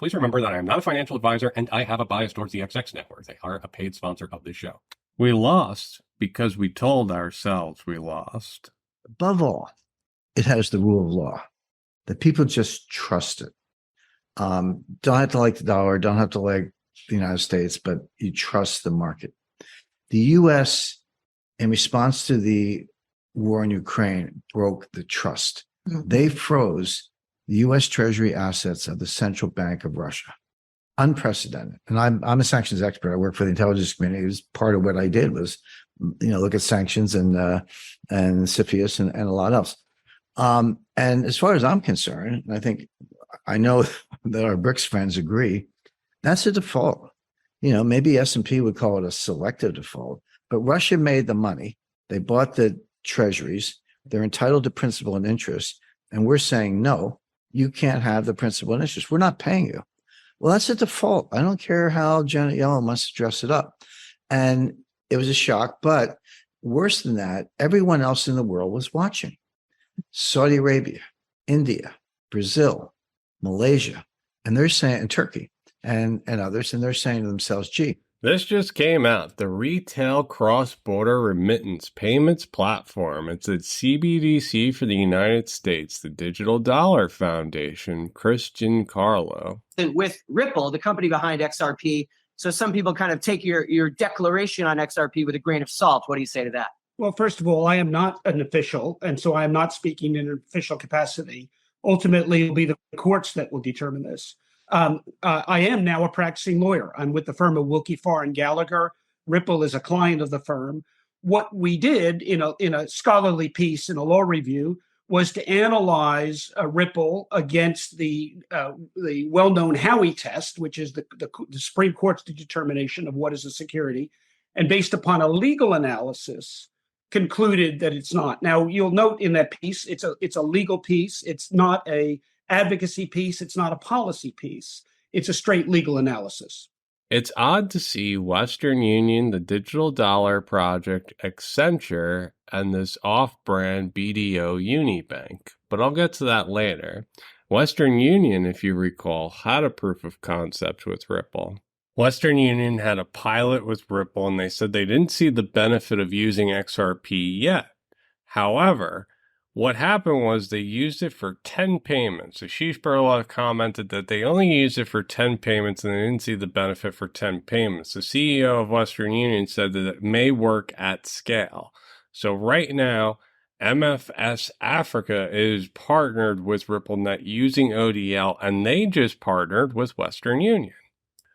Please remember that I am not a financial advisor and I have a bias towards the XX Network. They are a paid sponsor of this show. We lost because we told ourselves we lost. Above all, it has the rule of law that people just trust it. Don't have to like the dollar, don't have to like the United States, but you trust the market. The U.S., in response to the war in Ukraine, broke the trust. They froze the U.S. Treasury assets of the Central Bank of Russia. Unprecedented. And I'm a sanctions expert. I work for the intelligence community. It was part of what I did was, look at sanctions and CFIUS and a lot else. And as far as I'm concerned, and I know that our Brics friends agree, that's a default. Maybe S&P would call it a selective default, but Russia made the money. They bought the treasuries. They're entitled to principal and interest. And we're saying, no, you can't have the principal and interest. We're not paying you. Well, that's a default. I don't care how Janet Yellen wants to dress it up. And it was a shock. But worse than that, everyone else in the world was watching. Saudi Arabia, India, Brazil, Malaysia, and they're saying, and Turkey and others, and they're saying to themselves, gee. This just came out. The retail cross-border remittance payments platform. It's a CBDC for the United States, the Digital Dollar Foundation, Giancarlo. With Ripple, the company behind XRP. So some people kind of take your declaration on XRP with a grain of salt. What do you say to that? Well, first of all, I am not an official, and so I am not speaking in an official capacity. Ultimately, it'll be the courts that will determine this. I am now a practicing lawyer. I'm with the firm of Wilkie Farr and Gallagher. Ripple is a client of the firm. What we did in a scholarly piece in a law review was to analyze Ripple against the well-known Howey test, which is the Supreme Court's determination of what is a security, and based upon a legal analysis, concluded that it's not. Now, you'll note in that piece, it's a legal piece. It's not a advocacy piece. It's not a policy piece. It's a straight legal analysis. It's odd to see Western Union, the Digital Dollar Project, Accenture, and this off-brand BDO Unibank. But I'll get to that later. Western Union, if you recall, had a proof of concept with Ripple. Western Union had a pilot with Ripple, and they said they didn't see the benefit of using XRP yet. However, what happened was they used it for 10 payments. Ashish Burla commented that they only used it for 10 payments and they didn't see the benefit for 10 payments. The CEO of Western Union said that it may work at scale. So right now, MFS Africa is partnered with RippleNet using ODL, and they just partnered with Western Union.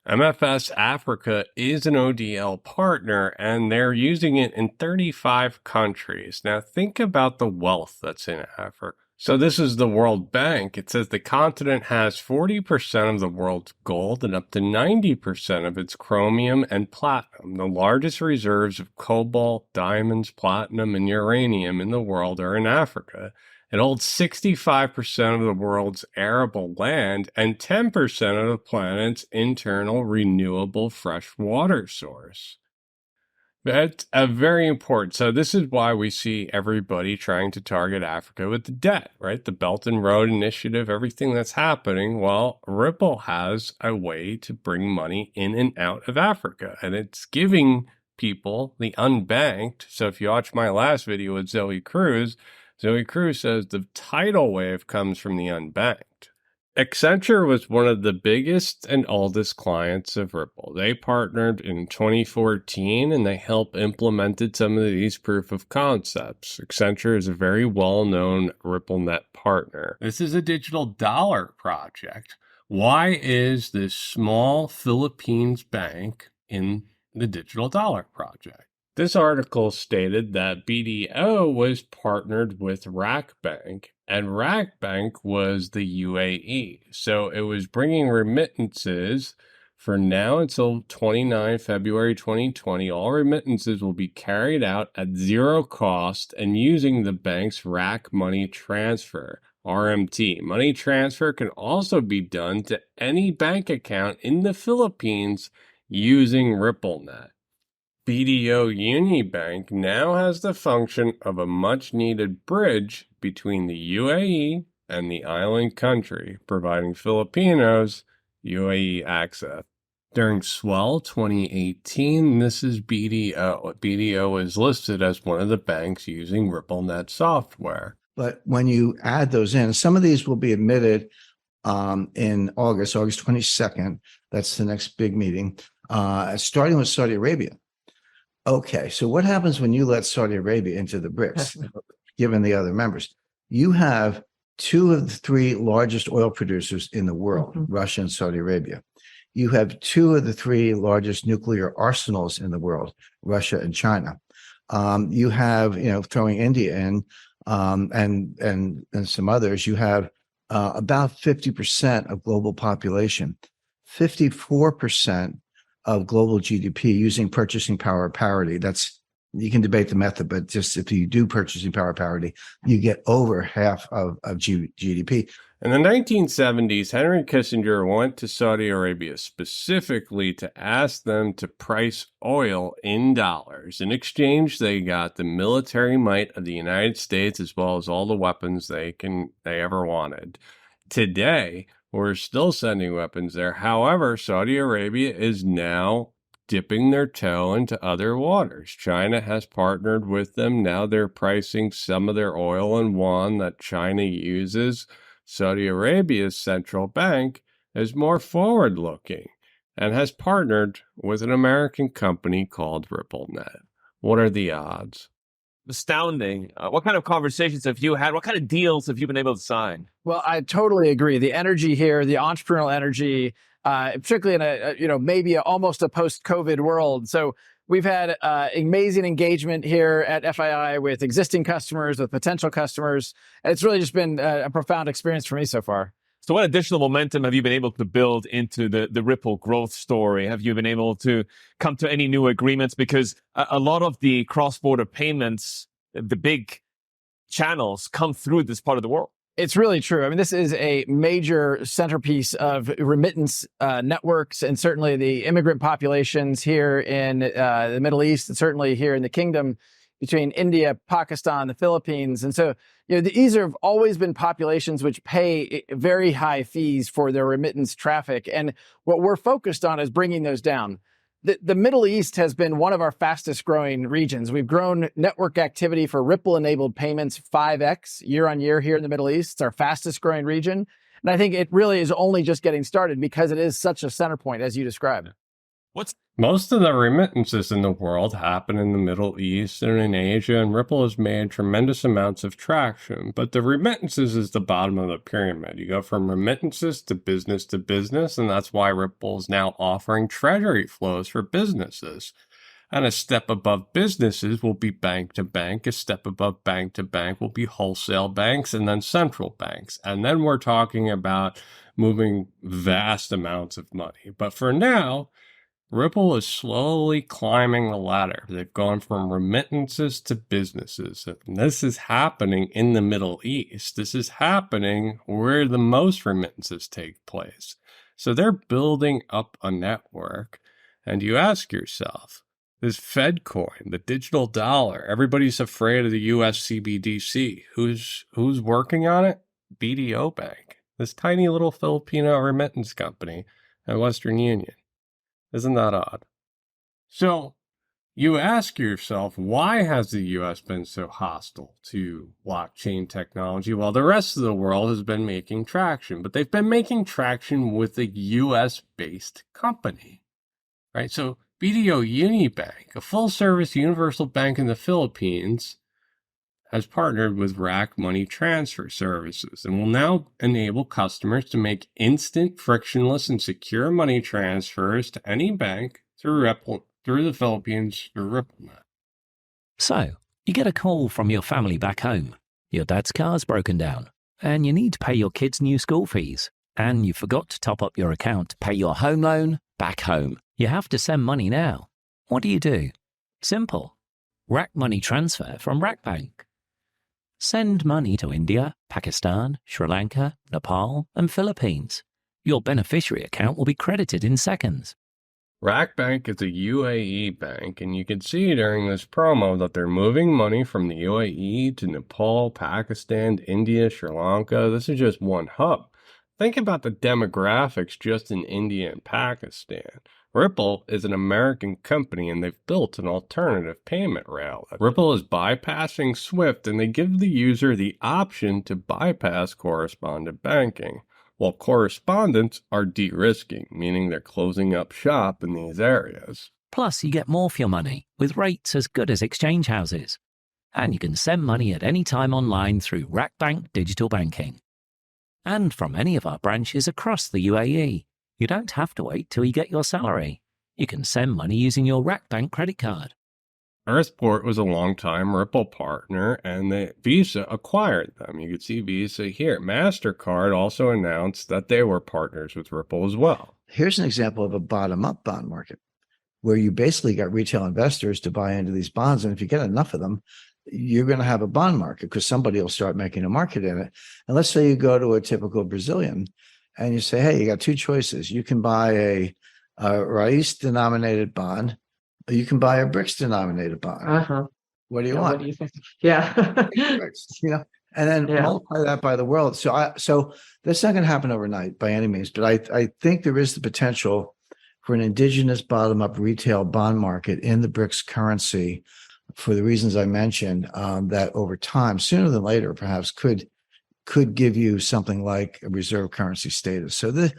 MFS Africa is an ODL partner, and they're using it in 35 countries. Now, think about the wealth that's in Africa. So this is the World Bank. It says the continent has 40% of the world's gold and up to 90% of its chromium and platinum. The largest reserves of cobalt, diamonds, platinum, and uranium in the world are in Africa. It holds 65% of the world's arable land and 10% of the planet's internal renewable fresh water source. That's very important. So this is why we see everybody trying to target Africa with the debt, right? The Belt and Road Initiative, everything that's happening. Well, Ripple has a way to bring money in and out of Africa, and it's giving people, the unbanked. So if you watch my last video with Zoe Cruz says the tidal wave comes from the unbanked. Accenture was one of the biggest and oldest clients of Ripple. They partnered in 2014 and they helped implemented some of these proof of concepts. Accenture is a very well-known RippleNet partner. This is a digital dollar project. Why is this small Philippines bank in the digital dollar project? This article stated that BDO was partnered with Rackbank, and Rackbank was the UAE. So it was bringing remittances for now until 29 February 2020. All remittances will be carried out at zero cost and using the bank's Rack Money Transfer, RMT. Money transfer can also be done to any bank account in the Philippines using RippleNet. BDO Unibank now has the function of a much-needed bridge between the UAE and the island country, providing Filipinos UAE access. During swell 2018, this is BDO. BDO is listed as one of the banks using RippleNet software. But when you add those in, some of these will be admitted in August 22nd. That's the next big meeting, starting with Saudi Arabia. Okay, so what happens when you let Saudi Arabia into the Brics, given the other members? You have two of the three largest oil producers in the world, Russia and Saudi Arabia. You have two of the three largest nuclear arsenals in the world, Russia and China. You have, throwing India in, and some others, you have about 50% of global population, 54% of global GDP using purchasing power parity. You can debate the method, but just if you do purchasing power parity, you get over half of GDP. In the 1970s, Henry Kissinger went to Saudi Arabia specifically to ask them to price oil in dollars. In exchange, they got the military might of the United States as well as all the weapons they ever wanted. Today, we're still sending weapons there. However, Saudi Arabia is now dipping their toe into other waters. China has partnered with them. Now they're pricing some of their oil in yuan that China uses. Saudi Arabia's central bank is more forward-looking and has partnered with an American company called RippleNet. What are the odds? Astounding. What kind of conversations have you had? What kind of deals have you been able to sign? Well, I totally agree. The energy here, the entrepreneurial energy, particularly in maybe almost a post-COVID world. So we've had amazing engagement here at FII with existing customers, with potential customers. And it's really just been a profound experience for me so far. So what additional momentum have you been able to build into the Ripple growth story? Have you been able to come to any new agreements? Because a lot of the cross-border payments, the big channels come through this part of the world. It's really true. I mean, this is a major centerpiece of remittance networks, and certainly the immigrant populations here in the Middle East, and certainly here in the kingdom between India, Pakistan, the Philippines. And so, these have always been populations which pay very high fees for their remittance traffic. And what we're focused on is bringing those down. The Middle East has been one of our fastest growing regions. We've grown network activity for Ripple-enabled payments 5x year on year here in the Middle East. It's our fastest growing region. And I think it really is only just getting started because it is such a center point, as you described. Most of the remittances in the world happen in the Middle East and in Asia, and Ripple has made tremendous amounts of traction. But the remittances is the bottom of the pyramid. You go from remittances to business, and that's why Ripple is now offering treasury flows for businesses. And a step above businesses will be bank to bank. A step above bank to bank will be wholesale banks and then central banks. And then we're talking about moving vast amounts of money. But for now, Ripple is slowly climbing the ladder. They've gone from remittances to businesses. And this is happening in the Middle East. This is happening where the most remittances take place. So they're building up a network. And you ask yourself, this Fed coin, the digital dollar, everybody's afraid of the US CBDC. Who's working on it? BDO Bank, this tiny little Filipino remittance company at Western Union. Isn't that odd? So you ask yourself, why has the U.S. been so hostile to blockchain technology while the rest of the world has been making traction? But they've been making traction with a U.S.-based company, right? So BDO Unibank, a full-service universal bank in the Philippines, has partnered with Rack Money Transfer Services and will now enable customers to make instant, frictionless, and secure money transfers to any bank through the Philippines through RippleNet. So, you get a call from your family back home. Your dad's car's broken down, and you need to pay your kids' new school fees. And you forgot to top up your account to pay your home loan back home. You have to send money now. What do? Simple. Rack Money Transfer from Rack Bank. Send money to India, Pakistan, Sri Lanka, Nepal, and Philippines. Your beneficiary account will be credited in seconds. Rack Bank is a UAE bank, and you can see during this promo that they're moving money from the UAE to Nepal, Pakistan, India, Sri Lanka. This is just one hub. Think about the demographics just in India and Pakistan. Ripple is an American company and they've built an alternative payment rail. Ripple is bypassing SWIFT and they give the user the option to bypass correspondent banking, while correspondents are de-risking, meaning they're closing up shop in these areas. Plus, you get more for your money with rates as good as exchange houses. And you can send money at any time online through RackBank Digital Banking. And from any of our branches across the UAE. You don't have to wait till you get your salary. You can send money using your RackBank credit card. Earthport was a long-time Ripple partner, and Visa acquired them. You can see Visa here. MasterCard also announced that they were partners with Ripple as well. Here's an example of a bottom-up bond market, where you basically got retail investors to buy into these bonds, and if you get enough of them, you're going to have a bond market because somebody will start making a market in it. And let's say you go to a typical Brazilian, and you say, hey, you got two choices. You can buy a Raiz-denominated bond, or you can buy a Brics-denominated bond. What do you want? What do you think? Yeah. And then multiply that by the world. So that's not going to happen overnight by any means, but I think there is the potential for an indigenous bottom-up retail bond market in the Brics currency for the reasons I mentioned, that over time, sooner than later, perhaps could give you something like a reserve currency status. So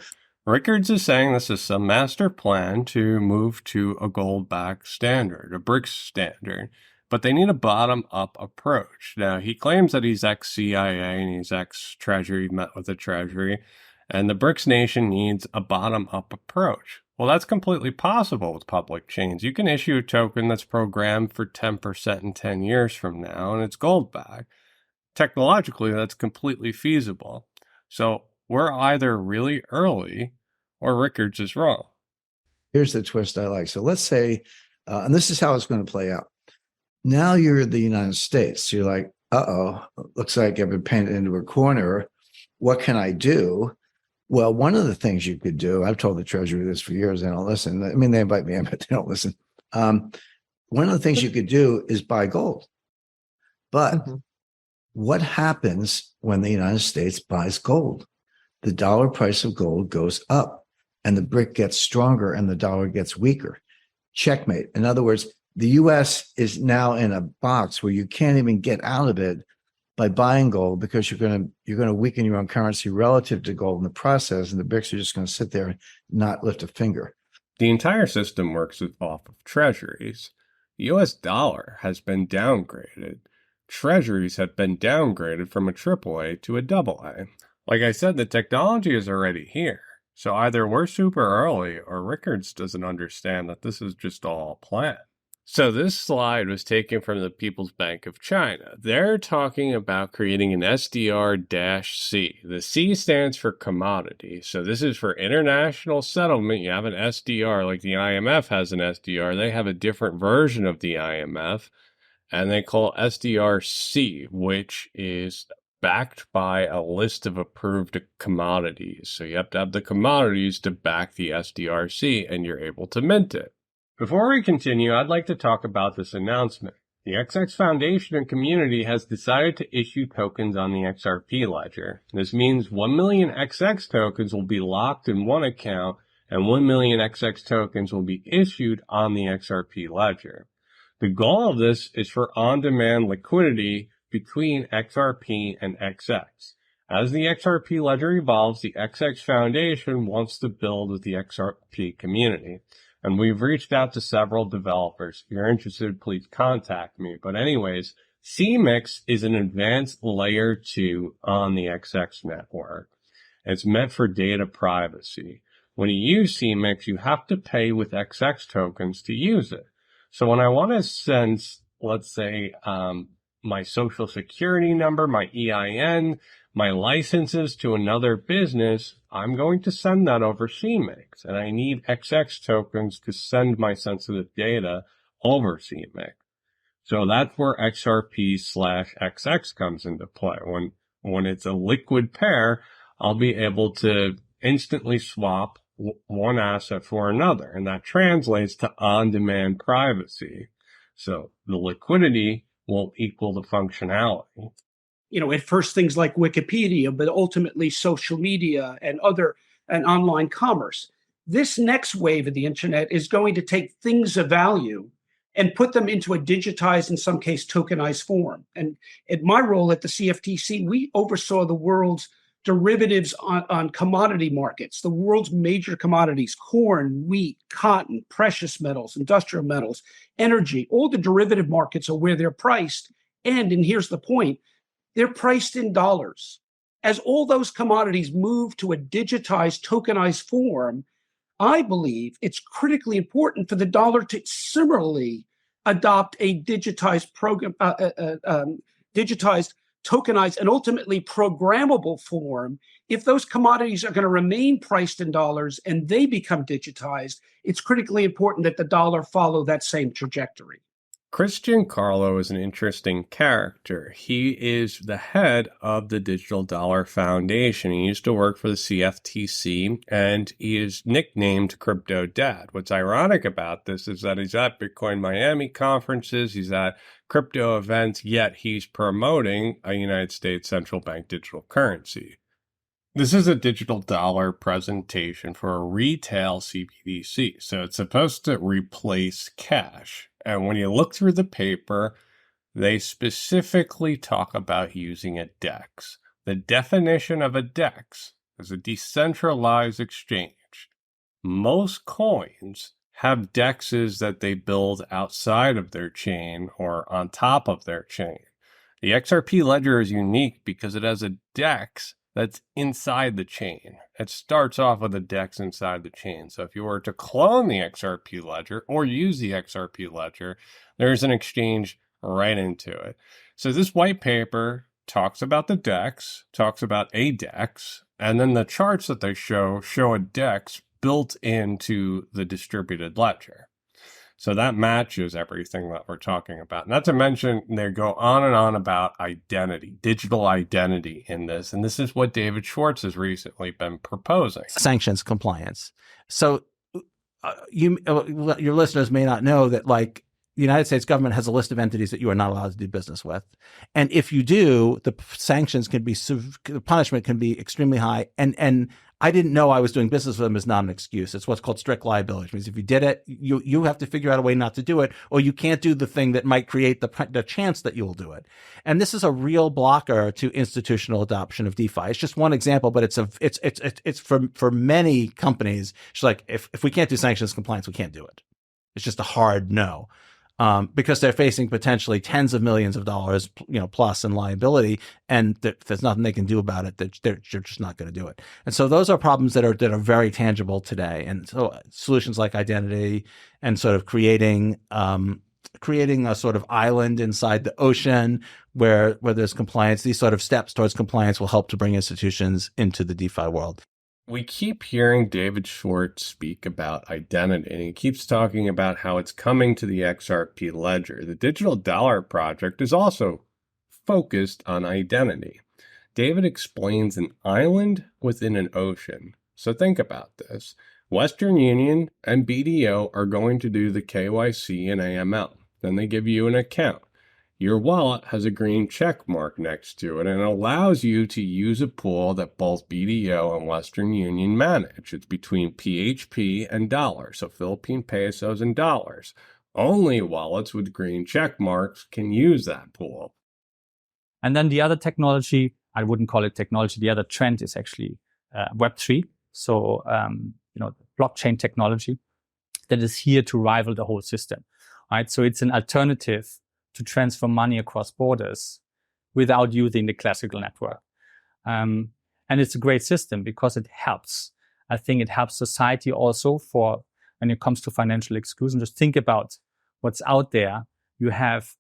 Rickards is saying this is some master plan to move to a gold-backed standard, a Brics standard, but they need a bottom-up approach. Now, he claims that he's ex-CIA and he's ex-Treasury, met with the Treasury, and the Brics nation needs a bottom-up approach. Well, that's completely possible with public chains. You can issue a token that's programmed for 10% in 10 years from now, and it's gold-backed. Technologically, that's completely feasible. So we're either really early or Rickards is wrong. Here's the twist I like. So let's say, and this is how it's going to play out. Now you're the United States. So you're like, looks like I've been painted into a corner. What can I do? Well, one of the things you could do, I've told the Treasury this for years, they don't listen. I mean, they invite me in, but they don't listen. One of the things you could do is buy gold. But what happens when the United States buys gold? The dollar price of gold goes up and the brick gets stronger and the dollar gets weaker. Checkmate. In other words, the US is now in a box where you can't even get out of it by buying gold because you're going to weaken your own currency relative to gold in the process, and the BRICS are just going to sit there and not lift a finger. The entire system works off of treasuries. The US dollar has been downgraded. Treasuries have been downgraded from a AAA to a AA. Like I said, the technology is already here. So either we're super early or Rickards doesn't understand that this is just all planned. So this slide was taken from the People's Bank of China. They're talking about creating an SDR-C. The C stands for commodity. So this is for international settlement. You have an SDR, like the IMF has an SDR. They have a different version of the IMF, and they call SDR-C, which is backed by a list of approved commodities. So you have to have the commodities to back the SDR-C, and you're able to mint it. Before we continue, I'd like to talk about this announcement. The XX Foundation and community has decided to issue tokens on the XRP ledger. This means 1 million XX tokens will be locked in one account, and 1 million XX tokens will be issued on the XRP ledger. The goal of this is for on-demand liquidity between XRP and XX. As the XRP ledger evolves, the XX Foundation wants to build with the XRP community. And we've reached out to several developers. If you're interested, please contact me. But anyways, CMIX is an advanced layer 2 on the XX network. It's meant for data privacy. When you use CMIX, you have to pay with XX tokens to use it. So when I want to send, let's say, my social security number, my EIN, my licenses to another business, I'm going to send that over CMIX, and I need XX tokens to send my sensitive data over CMIX. So that's where XRP/XX comes into play. When it's a liquid pair, I'll be able to instantly swap one asset for another, and that translates to on-demand privacy. So the liquidity will equal the functionality. at first things like Wikipedia, but ultimately social media and online commerce. This next wave of the internet is going to take things of value and put them into a digitized, in some case, tokenized form. And in my role at the CFTC, we oversaw the world's derivatives on commodity markets, the world's major commodities: corn, wheat, cotton, precious metals, industrial metals, energy. All the derivative markets are where they're priced. And here's the point, they're priced in dollars. As all those commodities move to a digitized, tokenized form, I believe it's critically important for the dollar to similarly adopt a digitized program, digitized, tokenized, and ultimately programmable form. If those commodities are going to remain priced in dollars and they become digitized, it's critically important that the dollar follow that same trajectory. Giancarlo is an interesting character. He is the head of the Digital Dollar Foundation. He used to work for the CFTC, and he is nicknamed Crypto Dad. What's ironic about this is that he's at Bitcoin Miami conferences, he's at crypto events, yet he's promoting a United States central bank digital currency. This is a digital dollar presentation for a retail CBDC, so it's supposed to replace cash. And when you look through the paper, they specifically talk about using a DEX. The definition of a DEX is a decentralized exchange. Most coins have DEXs that they build outside of their chain or on top of their chain. The XRP ledger is unique because it has a DEX that's inside the chain. It starts off with a DEX inside the chain. So if you were to clone the XRP ledger or use the XRP ledger, there's an exchange right into it. So this white paper talks about the DEX, talks about a DEX, and then the charts that they show a DEX built into the distributed ledger. So that matches everything that we're talking about. Not to mention, they go on and on about identity, digital identity in this. And this is what David Schwartz has recently been proposing. Sanctions compliance. So your listeners may not know that, like, the United States government has a list of entities that you are not allowed to do business with. And if you do, the sanctions can be, the punishment can be extremely high. And I didn't know I was doing business with them is not an excuse. It's what's called strict liability, which means if you did it, you have to figure out a way not to do it, or you can't do the thing that might create the chance that you will do it. And this is a real blocker to institutional adoption of DeFi. It's just one example, but it's for many companies. It's like, if we can't do sanctions compliance, we can't do it. It's just a hard no. Because they're facing potentially tens of millions of dollars, plus in liability, and there's nothing they can do about it. They're just not going to do it. And so those are problems that are very tangible today. And so solutions like identity and sort of creating a sort of island inside the ocean where there's compliance, these sort of steps towards compliance will help to bring institutions into the DeFi world. We keep hearing David Schwartz speak about identity, and he keeps talking about how it's coming to the XRP ledger. The Digital Dollar Project is also focused on identity. David explains an island within an ocean. So think about this. Western Union and BDO are going to do the KYC and AML. Then they give you an account. Your wallet has a green check mark next to it, and it allows you to use a pool that both BDO and Western Union manage. It's between PHP and dollars, so Philippine pesos and dollars. Only wallets with green check marks can use that pool. And then the other technology, I wouldn't call it technology, the other trend is actually Web3. So, blockchain technology that is here to rival the whole system, right? So it's an alternative to transfer money across borders without using the classical network. And it's a great system because it helps. I think it helps society also for when it comes to financial exclusion. Just think about what's out there. You have,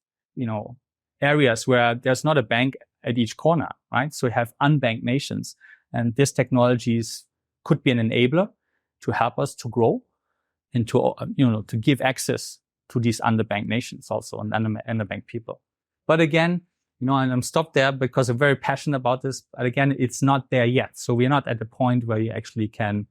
areas where there's not a bank at each corner, right? So you have unbanked nations. And this technologies could be an enabler to help us to grow and to give access to these underbanked nations also and underbanked people. But again, and I'm stopped there because I'm very passionate about this. But again, it's not there yet. So we're not at the point where you actually can,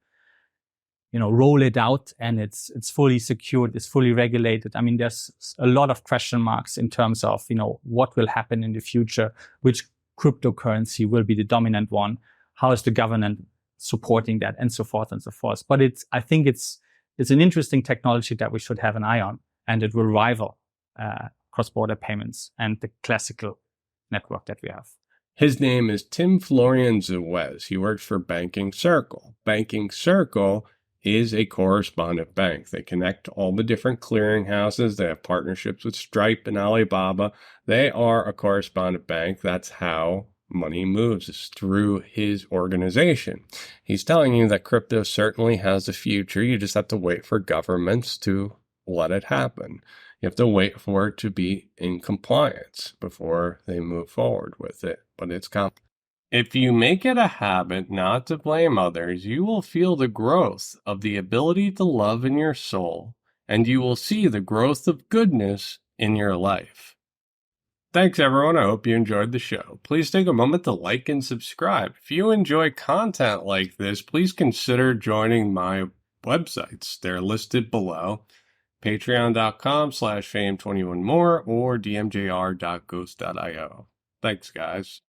roll it out and it's fully secured, it's fully regulated. I mean, there's a lot of question marks in terms of, what will happen in the future, which cryptocurrency will be the dominant one. How is the government supporting that, and so forth and so forth. But I think it's an interesting technology that we should have an eye on, and it will rival cross-border payments and the classical network that we have. His name is Tim Florian Zuez. He works for Banking Circle. Banking Circle is a correspondent bank. They connect all the different clearinghouses. They have partnerships with Stripe and Alibaba. They are a correspondent bank. That's how money moves, is through his organization. He's telling you that crypto certainly has a future. You just have to wait for governments to let it happen. You have to wait for it to be in compliance before they move forward with it. But it's complicated. If you make it a habit not to blame others, you will feel the growth of the ability to love in your soul, and you will see the growth of goodness in your life. Thanks, everyone. I hope you enjoyed the show. Please take a moment to like and subscribe. If you enjoy content like this, please consider joining my websites. They're listed below. Patreon.com/fame21more or dmjr.ghost.io. Thanks, guys.